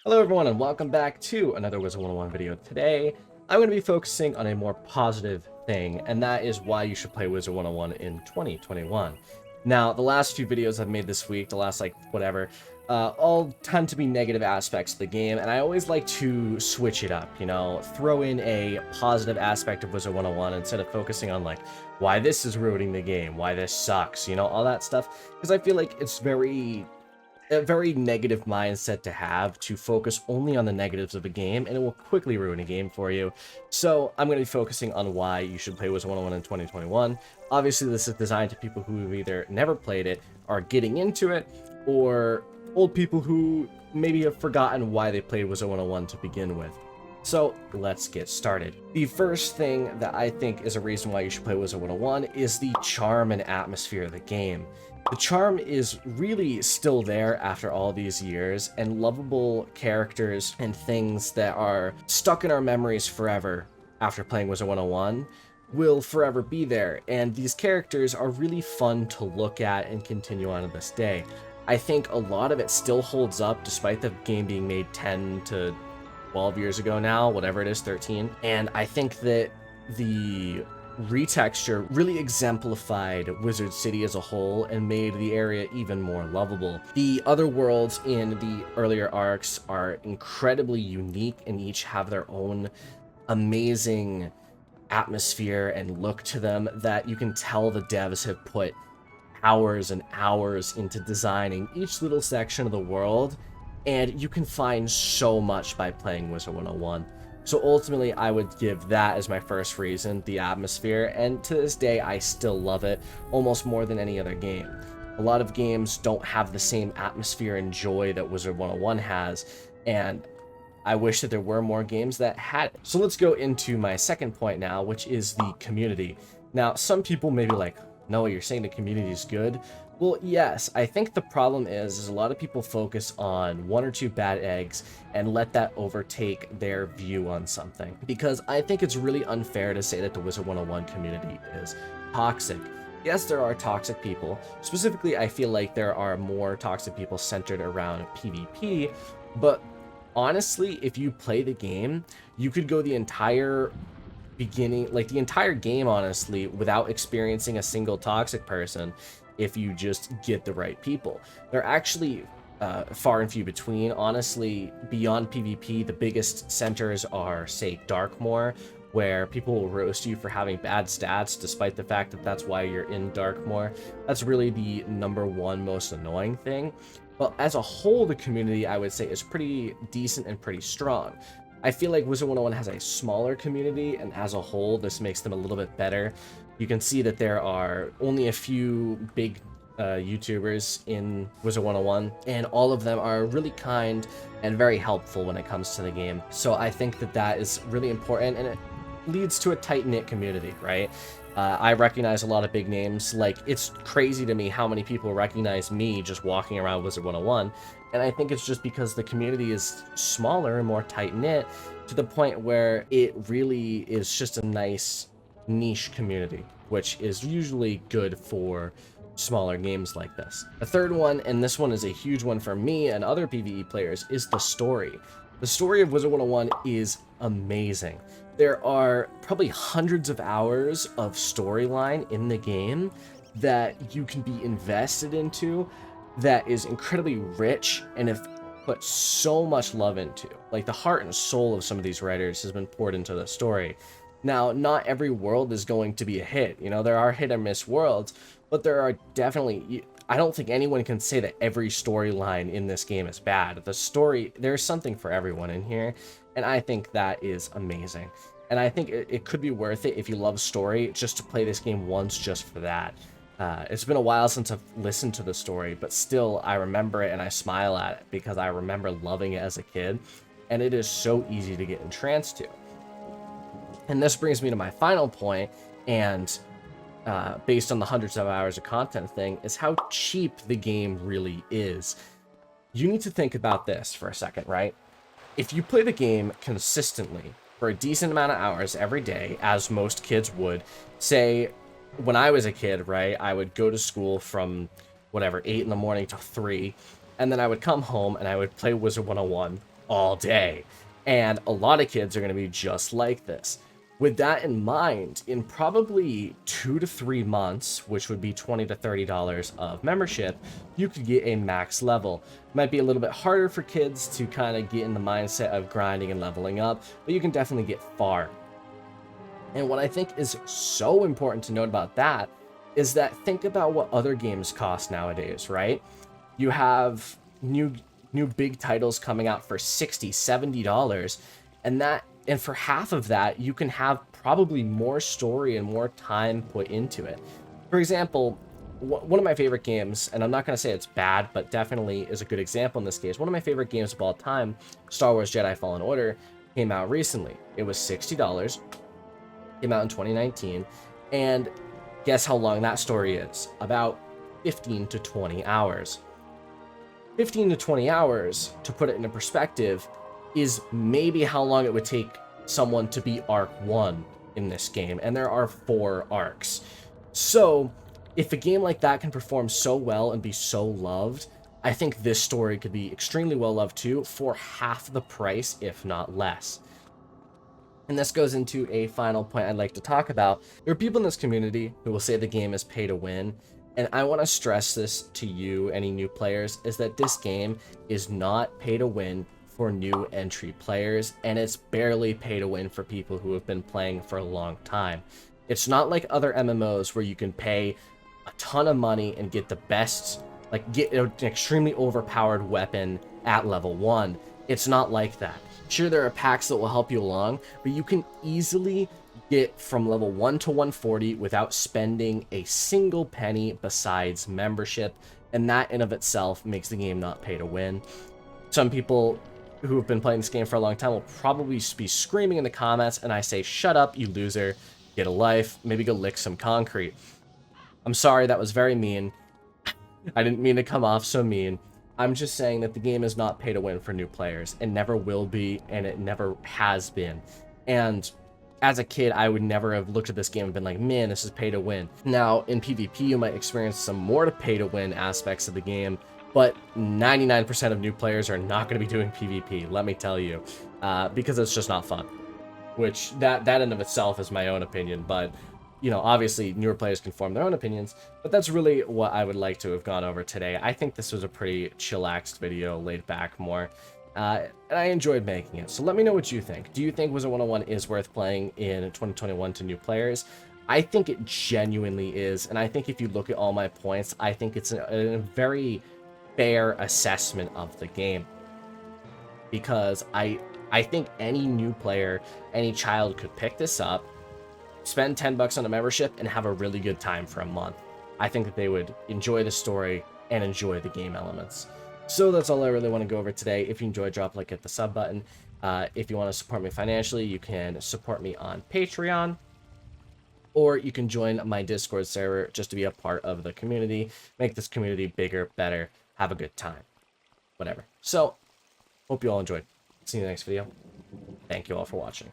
Hello everyone and welcome back to another Wizard101 video. Today, I'm going to be focusing on a more positive thing, and that is why you should play Wizard101 in 2021. Now, the last few videos I've made this week, the last all tend to be negative aspects of the game, and I always like to switch it up, throw in a positive aspect of Wizard101 instead of focusing on why this is ruining the game, why this sucks, all that stuff, because I feel like it's a very negative mindset to have, to focus only on the negatives of a game, and it will quickly ruin a game for you. So I'm going to be focusing on why you should play Wizard101 in 2021. Obviously, this is designed to people who have either never played it, are getting into it, or old people who maybe have forgotten why they played Wizard101 to begin with. So let's get started. The first thing that I think is a reason why you should play Wizard101 is the charm and atmosphere of the game. The charm is really still there after all these years, and lovable characters and things that are stuck in our memories forever after playing Wizard101 will forever be there, and these characters are really fun to look at and continue on to this day. I think a lot of it still holds up despite the game being made 10 to 12 years ago now, whatever it is, 13, and I think that the retexture really exemplified Wizard City as a whole and made the area even more lovable. The other worlds in the earlier arcs are incredibly unique and each have their own amazing atmosphere and look to them that you can tell the devs have put hours and hours into designing each little section of the world, and you can find so much by playing Wizard101. So ultimately, I would give that as my first reason, the atmosphere, and to this day, I still love it almost more than any other game. A lot of games don't have the same atmosphere and joy that Wizard101 has, and I wish that there were more games that had it. So let's go into my second point now, which is the community. Now, some people may be like, no, you're saying the community is good? Well, yes, I think the problem is a lot of people focus on one or two bad eggs and let that overtake their view on something. Because I think it's really unfair to say that the Wizard101 community is toxic. Yes, there are toxic people. Specifically, I feel like there are more toxic people centered around PvP, but honestly, if you play the game, you could go the entire the entire game, honestly, without experiencing a single toxic person if you just get the right people. They're actually far and few between. Honestly, beyond PvP, the biggest centers are, say, Darkmoor, where people will roast you for having bad stats, despite the fact that that's why you're in Darkmoor. That's really the #1 most annoying thing. But as a whole, the community, I would say, is pretty decent and pretty strong. I feel like Wizard101 has a smaller community, and as a whole, this makes them a little bit better. You can see that there are only a few big YouTubers in Wizard101, and all of them are really kind and very helpful when it comes to the game. So I think that that is really important, and it leads to a tight-knit community, right? I recognize a lot of big names. Like, it's crazy to me how many people recognize me just walking around Wizard101, and I think it's just because the community is smaller and more tight-knit to the point where it really is just a nice niche community, which is usually good for smaller games like this. The third one, and this one is a huge one for me and other PvE players, is the story. The story of Wizard101 is amazing. There are probably hundreds of hours of storyline in the game that you can be invested into, that is incredibly rich and have put so much love into. Like, the heart and soul of some of these writers has been poured into the story. Now, not every world is going to be a hit. There are hit or miss worlds, but there are definitely... I don't think anyone can say that every storyline in this game is bad. There's something for everyone in here, and I think that is amazing. And I think it could be worth it if you love story, just to play this game once just for that. It's been a while since I've listened to the story, but still, I remember it and I smile at it because I remember loving it as a kid, and it is so easy to get entranced to. And this brings me to my final point, and based on the hundreds of hours of content thing, is how cheap the game really is. You need to think about this for a second, right? If you play the game consistently for a decent amount of hours every day, as most kids would, say, when I was a kid, right, I would go to school from 8 in the morning to 3, and then I would come home and I would play Wizard101 all day. And a lot of kids are going to be just like this. With that in mind, in probably 2 to 3 months, which would be $20 to $30 of membership, you could get a max level. Might be a little bit harder for kids to kind of get in the mindset of grinding and leveling up, but you can definitely get far. And what I think is so important to note about that is that think about what other games cost nowadays, right? You have new big titles coming out for $60, $70, and for half of that, you can have probably more story and more time put into it. For example, one of my favorite games, and I'm not going to say it's bad, but definitely is a good example in this case. One of my favorite games of all time, Star Wars Jedi Fallen Order, came out recently. It was $60, came out in 2019, and guess how long that story is? About 15 to 20 hours. 15 to 20 hours, to put it into perspective, is maybe how long it would take someone to beat Arc 1 in this game, and there are 4 arcs. So, if a game like that can perform so well and be so loved, I think this story could be extremely well loved too for half the price, if not less. And this goes into a final point I'd like to talk about. There are people in this community who will say the game is pay to win, and I want to stress this to you, any new players, is that this game is not pay to win for new entry players, and it's barely pay to win for people who have been playing for a long time. It's not like other MMOs where you can pay a ton of money and get the best, like get an extremely overpowered weapon at level 1. It's not like that. Sure, there are packs that will help you along, but you can easily get from level 1 to 140 without spending a single penny besides membership, and that in of itself makes the game not pay to win. Some people who have been playing this game for a long time will probably be screaming in the comments, and I say, shut up, you loser, get a life, maybe go lick some concrete. I'm sorry, that was very mean. I didn't mean to come off so mean. I'm just saying that the game is not pay to win for new players. It never will be, and it never has been. And as a kid, I would never have looked at this game and been like, man, this is pay to win. Now, in PvP, you might experience some more to pay to win aspects of the game, but 99% of new players are not going to be doing PvP, let me tell you, because it's just not fun. Which, that in of itself is my own opinion, but you know, obviously newer players can form their own opinions, but that's really what I would like to have gone over today. I think this was a pretty chillaxed video, laid back more, and I enjoyed making it. So let me know what you think. Do you think Wizard101 is worth playing in 2021 to new players? I think it genuinely is, and I think if you look at all my points, I think it's a very fair assessment of the game. Because I think any new player, any child could pick this up, spend 10 bucks on a membership, and have a really good time for a month. I think that they would enjoy the story and enjoy the game elements. So that's all I really want to go over today. If you enjoyed, drop a like, hit the sub button. If you want to support me financially, you can support me on Patreon, or you can join my Discord server just to be a part of the community, make this community bigger, better, have a good time, whatever. So, hope you all enjoyed. See you in the next video. Thank you all for watching.